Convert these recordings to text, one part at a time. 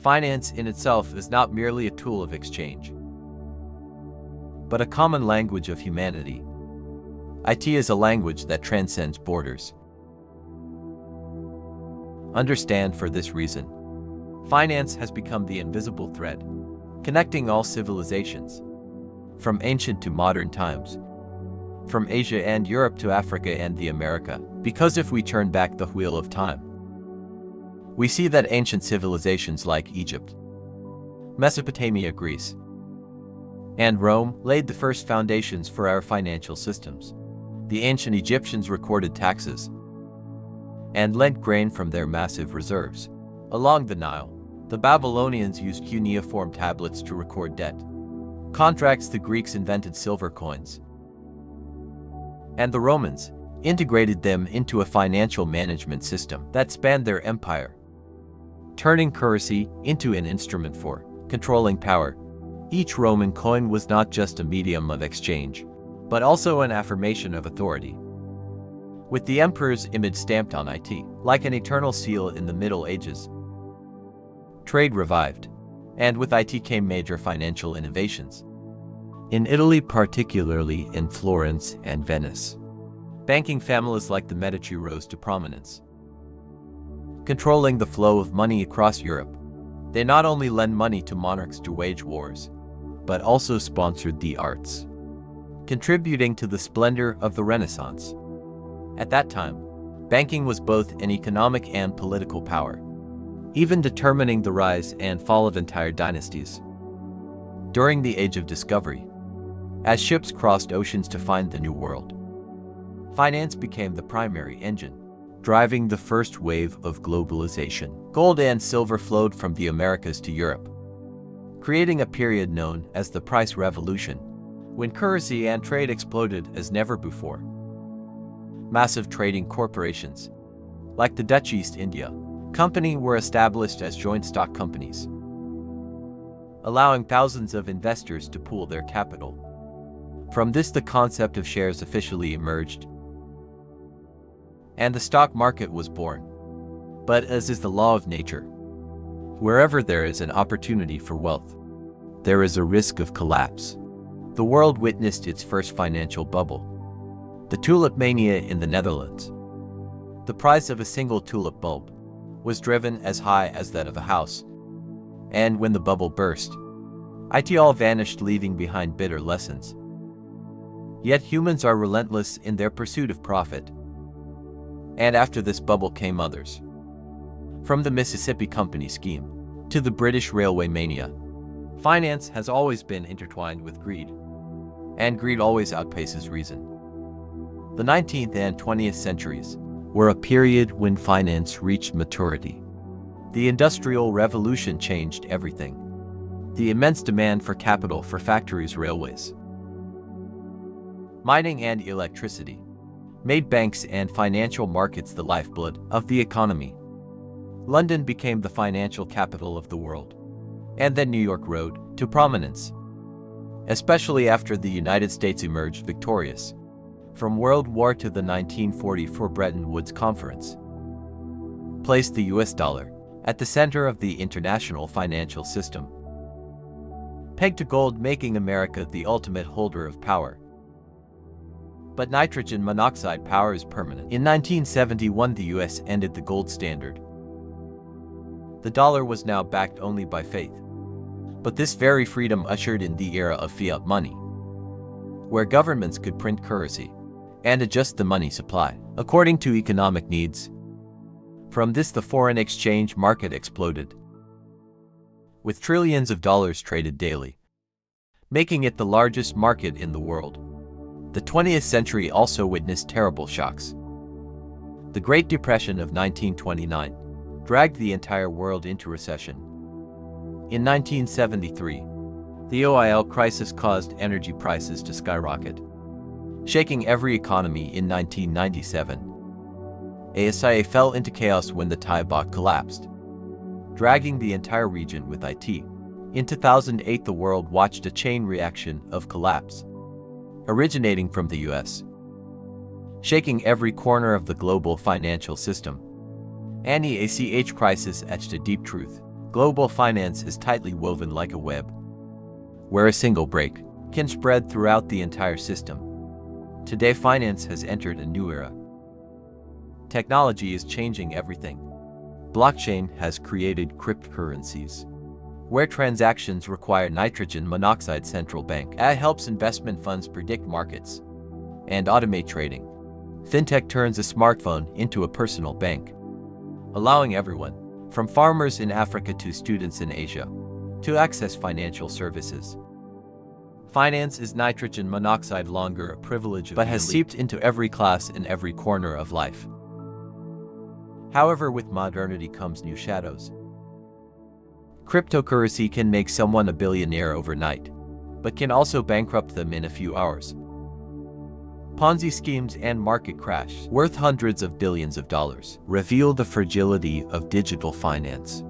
Finance in itself is not merely a tool of exchange, but a common language of humanity. IT is a language that transcends borders. Understand, for this reason, finance has become the invisible thread, connecting all civilizations, from ancient to modern times, from Asia and Europe to Africa and the America. Because if we turn back the wheel of time, we see that ancient civilizations like Egypt, Mesopotamia, Greece, and Rome laid the first foundations for our financial systems. The ancient Egyptians recorded taxes and lent grain from their massive reserves along the Nile. The Babylonians used cuneiform tablets to record debt contracts. The Greeks invented silver coins, and the Romans integrated them into a financial management system that spanned their empire, turning currency into an instrument for controlling power. Each Roman coin was not just a medium of exchange, but also an affirmation of authority, with the emperor's image stamped on it, like an eternal seal in the Middle Ages. Trade revived, and with it came major financial innovations. In Italy, particularly in Florence and Venice, banking families like the Medici rose to prominence, controlling the flow of money across Europe. They not only lent money to monarchs to wage wars, but also sponsored the arts, contributing to the splendor of the Renaissance. At that time, banking was both an economic and political power, even determining the rise and fall of entire dynasties. During the Age of Discovery, as ships crossed oceans to find the New World, finance became the primary engine, driving the first wave of globalization. Gold and silver flowed from the Americas to Europe, creating a period known as the Price Revolution, when currency and trade exploded as never before. Massive trading corporations, like the Dutch East India Company, were established as joint stock companies, allowing thousands of investors to pool their capital. From this, the concept of shares officially emerged, and the stock market was born. But as is the law of nature, wherever there is an opportunity for wealth, there is a risk of collapse. The world witnessed its first financial bubble, the tulip mania in the Netherlands. The price of a single tulip bulb was driven as high as that of a house, and when the bubble burst, it all vanished, leaving behind bitter lessons. Yet humans are relentless in their pursuit of profit, and after this bubble came others. From the Mississippi Company scheme to the British railway mania, finance has always been intertwined with greed, and greed always outpaces reason. The 19th and 20th centuries were a period when finance reached maturity. The Industrial Revolution changed everything. The immense demand for capital for factories, railways, mining, and electricity made banks and financial markets the lifeblood of the economy. London became the financial capital of the world, and then New York rose to prominence, especially after the United States emerged victorious from World War II. The 1944 Bretton Woods Conference placed the US dollar at the center of the international financial system, pegged to gold, making America the ultimate holder of power. But nitrogen monoxide power is permanent. In 1971, the US ended the gold standard. The dollar was now backed only by faith. But this very freedom ushered in the era of fiat money, where governments could print currency and adjust the money supply according to economic needs. From this, the foreign exchange market exploded, with trillions of dollars traded daily, making it the largest market in the world. The 20th century also witnessed terrible shocks. The Great Depression of 1929 dragged the entire world into recession. In 1973, the oil crisis caused energy prices to skyrocket, shaking every economy. In 1997, Asia fell into chaos when the Thai baht collapsed, dragging the entire region with it. In 2008, the world watched a chain reaction of collapse, originating from the US, shaking every corner of the global financial system. And the ACH crisis etched a deep truth. Global finance is tightly woven like a web, where a single break can spread throughout the entire system. Today, finance has entered a new era. Technology is changing everything. Blockchain has created cryptocurrencies, where transactions require nitrogen monoxide central bank. AI helps investment funds predict markets and automate trading. Fintech turns a smartphone into a personal bank, allowing everyone, from farmers in Africa to students in Asia, to access financial services. Finance is nitrogen monoxide longer a privilege but has seeped into every class in every corner of life. However, with modernity comes new shadows. Cryptocurrency can make someone a billionaire overnight, but can also bankrupt them in a few hours. Ponzi schemes and market crash, worth hundreds of billions of dollars, reveal the fragility of digital finance.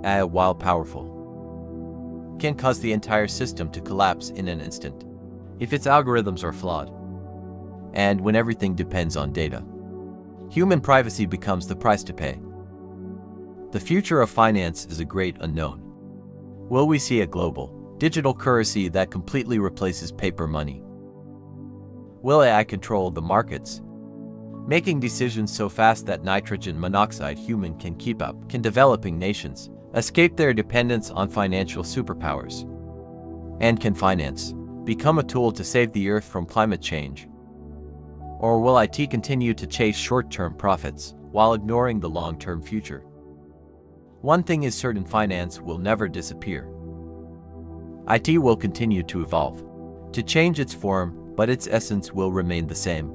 AI, while powerful, can cause the entire system to collapse in an instant if its algorithms are flawed. And when everything depends on data, human privacy becomes the price to pay. The future of finance is a great unknown. Will we see a global, digital currency that completely replaces paper money? Will AI control the markets, making decisions so fast that nitrogen monoxide human can keep up? Can developing nations escape their dependence on financial superpowers? And can finance become a tool to save the Earth from climate change? Or will IT continue to chase short-term profits while ignoring the long-term future? One thing is certain: finance will never disappear. IT will continue to evolve, to change its form, but its essence will remain the same.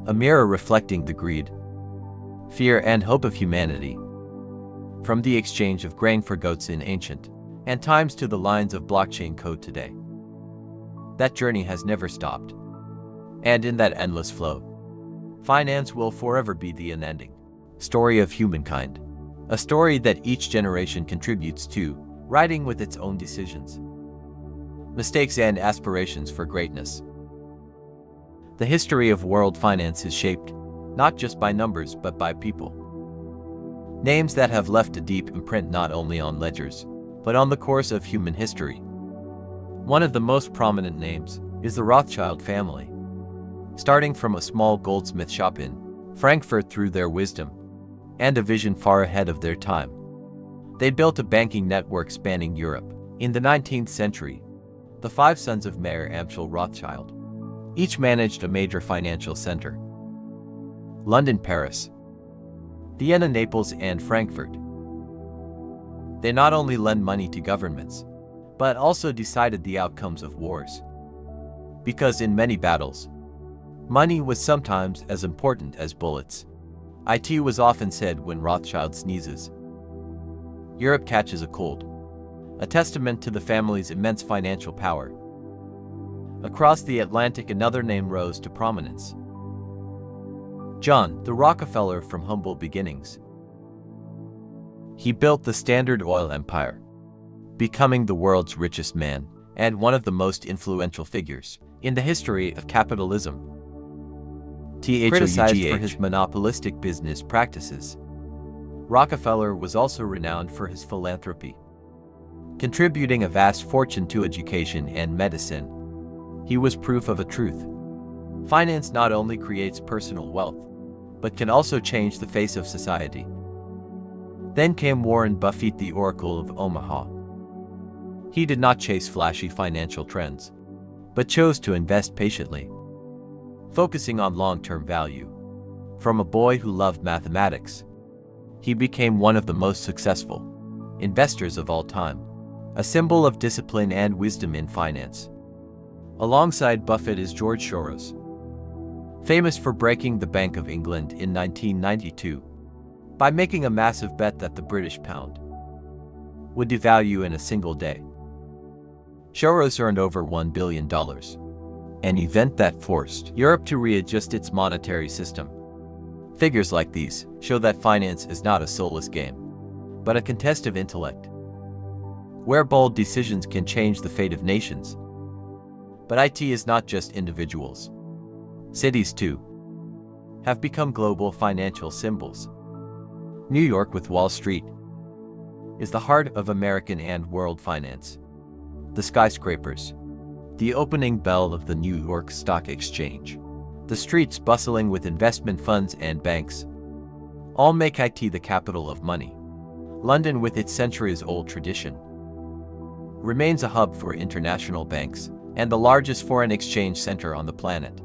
A mirror reflecting the greed, fear, and hope of humanity. From the exchange of grain for goats in ancient and times to the lines of blockchain code today. That journey has never stopped. And in that endless flow, finance will forever be the unending story of humankind. A story that each generation contributes to, writing with its own decisions, mistakes, and aspirations for greatness. The history of world finance is shaped not just by numbers but by people. Names that have left a deep imprint not only on ledgers, but on the course of human history. One of the most prominent names is the Rothschild family. Starting from a small goldsmith shop in Frankfurt, through their wisdom and a vision far ahead of their time, they built a banking network spanning Europe. In the 19th century, the five sons of Mayer Amschel Rothschild each managed a major financial center: London, Paris, Vienna, Naples, and Frankfurt. They not only lent money to governments, but also decided the outcomes of wars. Because in many battles, money was sometimes as important as bullets. It was often said, when Rothschild sneezes, Europe catches a cold, a testament to the family's immense financial power. Across the Atlantic, another name rose to prominence: John the Rockefeller. From humble beginnings, he built the Standard Oil empire, becoming the world's richest man and one of the most influential figures in the history of capitalism. Criticized for his monopolistic business practices, Rockefeller was also renowned for his philanthropy, contributing a vast fortune to education and medicine. He was proof of a truth: finance not only creates personal wealth, but can also change the face of society. Then came Warren Buffett, the Oracle of Omaha. He did not chase flashy financial trends, but chose to invest patiently, focusing on long-term value. From a boy who loved mathematics, he became one of the most successful investors of all time, a symbol of discipline and wisdom in finance. Alongside Buffett is George Soros, famous for breaking the Bank of England in 1992 by making a massive bet that the British pound would devalue in a single day. Soros earned over $1 billion, an event that forced Europe to readjust its monetary system. Figures like these show that finance is not a soulless game, but a contest of intellect, where bold decisions can change the fate of nations. But IT is not just individuals. Cities, too, have become global financial symbols. New York with Wall Street, is the heart of American and world finance. The skyscrapers, the opening bell of the New York Stock Exchange, the streets bustling with investment funds and banks, all make IT the capital of money. London, with its centuries-old tradition, remains a hub for international banks and the largest foreign exchange center on the planet.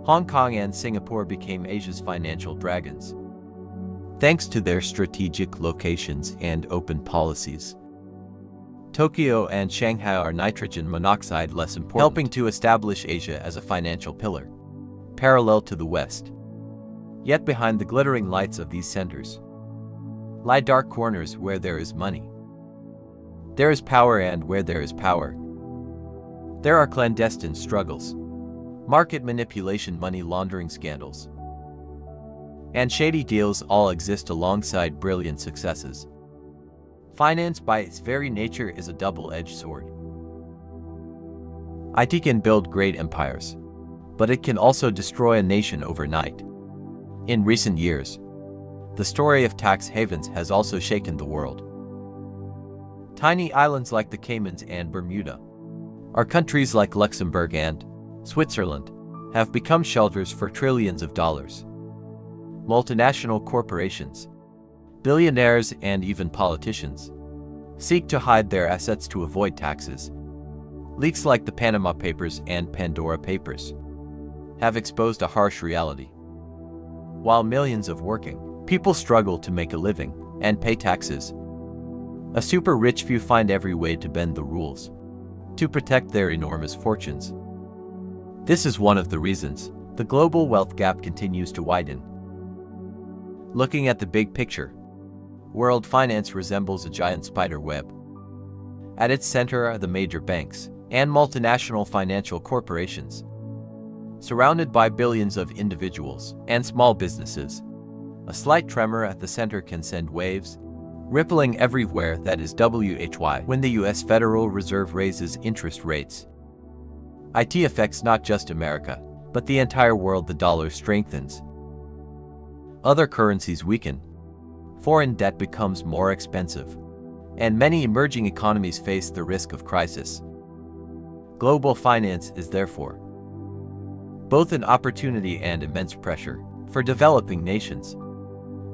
Hong Kong and Singapore became Asia's financial dragons, thanks to their strategic locations and open policies. Tokyo and Shanghai are nitrogen monoxide less important, helping to establish Asia as a financial pillar, parallel to the West. Yet behind the glittering lights of these centers lie dark corners where there is money. There is power, and where there is power, there are clandestine struggles, market manipulation, money laundering scandals, and shady deals all exist alongside brilliant successes. Finance, by its very nature, is a double-edged sword. IT can build great empires, but it can also destroy a nation overnight. In recent years, the story of tax havens has also shaken the world. Tiny islands like the Caymans and Bermuda, or countries like Luxembourg and Switzerland, have become shelters for trillions of dollars. Multinational corporations, billionaires, and even politicians seek to hide their assets to avoid taxes. Leaks like the Panama Papers and Pandora Papers have exposed a harsh reality. While millions of working people struggle to make a living and pay taxes, a super rich few find every way to bend the rules to protect their enormous fortunes. This is one of the reasons the global wealth gap continues to widen. Looking at the big picture, world finance resembles a giant spider web. At its center are the major banks and multinational financial corporations, surrounded by billions of individuals and small businesses. A slight tremor at the center can send waves rippling everywhere. That is why when the US Federal Reserve raises interest rates, it affects not just America, but the entire world. The dollar strengthens, other currencies weaken, foreign debt becomes more expensive, and many emerging economies face the risk of crisis. Global finance is therefore both an opportunity and immense pressure for developing nations.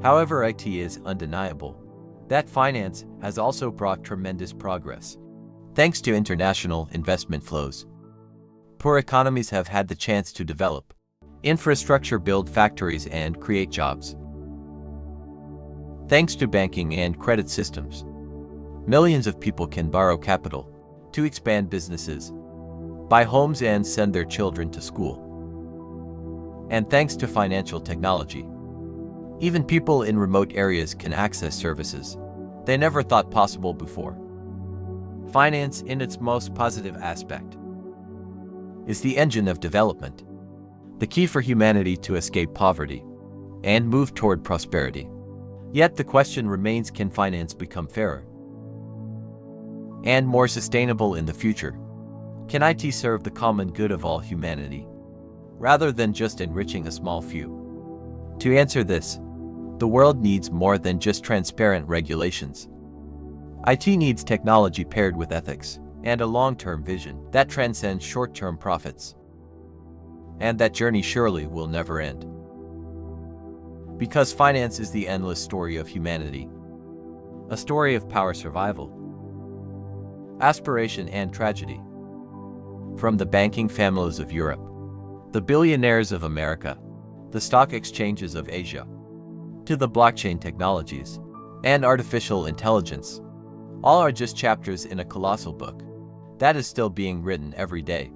However, it is undeniable that finance has also brought tremendous progress. Thanks to international investment flows, poor economies have had the chance to develop infrastructure, build factories, and create jobs. Thanks to banking and credit systems, millions of people can borrow capital to expand businesses, buy homes, and send their children to school. And thanks to financial technology, even people in remote areas can access services they never thought possible before. Finance, in its most positive aspect, is the engine of development, the key for humanity to escape poverty and move toward prosperity. Yet the question remains, can finance become fairer and more sustainable in the future? Can IT serve the common good of all humanity, rather than just enriching a small few? To answer this, the world needs more than just transparent regulations. IT needs technology paired with ethics and a long-term vision that transcends short-term profits. And that journey surely will never end. Because finance is the endless story of humanity, a story of power, survival, aspiration, and tragedy. From the banking families of Europe, the billionaires of America, the stock exchanges of Asia, to the blockchain technologies and artificial intelligence, all are just chapters in a colossal book that is still being written every day.